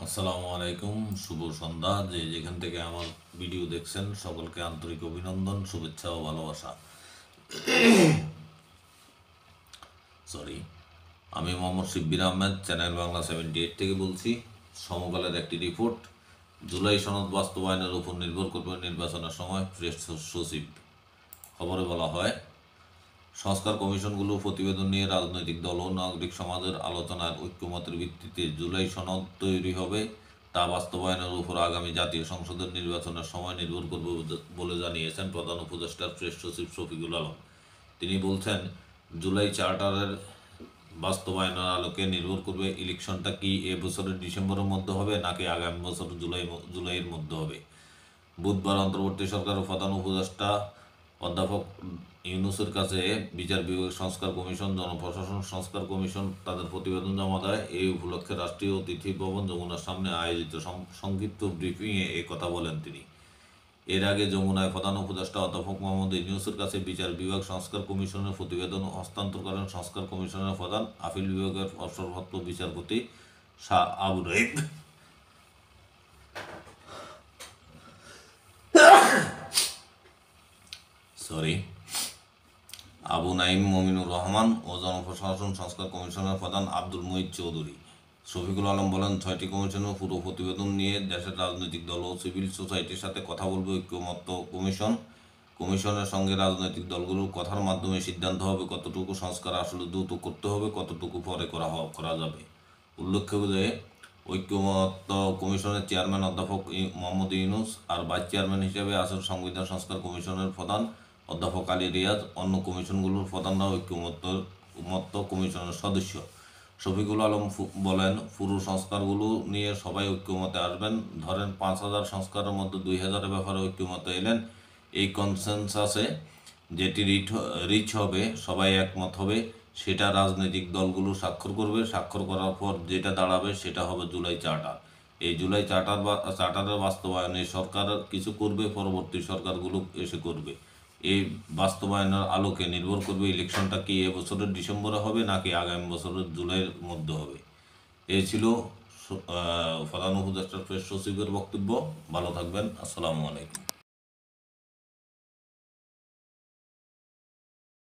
আসসালামু আলাইকুম, শুভ সন্ধ্যা। যেখান থেকে আমার ভিডিও দেখছেন সকলকে আন্তরিক অভিনন্দন, শুভেচ্ছা ও ভালোবাসা। সরি, আমি মোহাম্মদ শিব্বির আহমেদ, চ্যানেল বাংলা 78 থেকে বলছি। সমকালের একটি রিপোর্ট। জুলাই সনদ বাস্তবায়নের উপর নির্ভর করবে নির্বাচনের সময়, প্রেস সচিব। খবরে বলা হয়, সংস্কার কমিশনগুলো প্রতিবেদন নিয়ে রাজনৈতিক দল ও নাগরিক সমাজের আলোচনার ঐক্যমতের ভিত্তিতে জুলাই সনদ তৈরি হবে। তা বাস্তবায়নের উপর আগামী জাতীয় সংসদের নির্বাচনের সময় নির্ভর করবে বলে জানিয়েছেন প্রধান উপদেষ্টার প্রেস সচিব শফিকুল আলম। তিনি বলছেন, জুলাই চার্টারের বাস্তবায়নের আলোকে নির্ভর করবে ইলেকশনটা কি এ বছরের ডিসেম্বরের মধ্যে হবে নাকি আগামী বছর জুলাইয়ের মধ্যে হবে। বুধবার অন্তর্বর্তী সরকারের প্রধান উপদেষ্টা অধ্যাপক ইউনূসের কাছে বিচার বিভাগ সংস্কার কমিশন, জনপ্রশাসন সংস্কার কমিশন তাদের প্রতিবেদন জমা দেয়। এই উপলক্ষে রাষ্ট্রীয় অতিথি ভবন যমুনার সামনে আয়োজিত সংক্ষিপ্ত ব্রিফিংয়ে এ কথা বলেন তিনি। এর আগে যমুনায় প্রধান উপদেষ্টা অধ্যাপক মোহাম্মদ ইউনূসের কাছে বিচার বিভাগ সংস্কার কমিশনের প্রতিবেদন হস্তান্তর করেন সংস্কার কমিশনের প্রধান, আপিল বিভাগের অবসরপ্রাপ্ত বিচারপতি শাহ আবু নাঈম। আবু নাঈম মমিনুর রহমান ও জনপ্রশাসন সংস্কার কমিশনের প্রধান আব্দুল মুহিত চৌধুরী। শফিকুল আলম বলেন, 6টি কমিশনের পুরো প্রতিবেদন নিয়ে দেশের রাজনৈতিক দল ও সিভিল সোসাইটির সাথে কথা বলবে ঐক্যমত্য কমিশন। কমিশনের সঙ্গে রাজনৈতিক দলগুলোর কথার মাধ্যমে সিদ্ধান্ত হবে কতটুকু সংস্কার আসলে দ্রুত করতে হবে, কতটুকু পরে করা যাবে। উল্লেখ্য যে ঐক্যমত্য কমিশনের চেয়ারম্যান অধ্যাপক মোহাম্মদ ইউনূস আর ভাইস চেয়ারম্যান হিসেবে আছেন সংবিধান সংস্কার কমিশনের প্রধান অধ্যাপক আলী রিয়াজ। অন্য কমিশনগুলোর প্রধানরা ঐক্যমত্য কমিশনের সদস্য। শফিকুল আলম বলেন, পুরো সংস্কারগুলো নিয়ে সবাই ঐক্যমতে আসবেন। ধরেন 5,000 সংস্কারের মধ্যে 2,000-এর ব্যাপারে ঐক্যমতে এলেন। এই কনসেনসাসে যেটি রিচ হবে, সবাই একমত হবে, সেটা রাজনৈতিক দলগুলো স্বাক্ষর করবে। স্বাক্ষর করার পর যেটা দাঁড়াবে সেটা হবে জুলাই চার্টার। এই জুলাই চার্টারের বাস্তবায়নে সরকার কিছু করবে, পরবর্তী সরকারগুলো এসে করবে। এই বাস্তবায়নের আলোকে নির্ভর করবে ইলেকশনটা কি এ বছরের ডিসেম্বরে হবে নাকি আগামী বছরের জুলাইয়ের মধ্যে হবে। এই ছিল প্রধান উপদেষ্টার প্রেস সচিবের বক্তব্য। ভালো থাকবেন। আসসালামু আলাইকুম।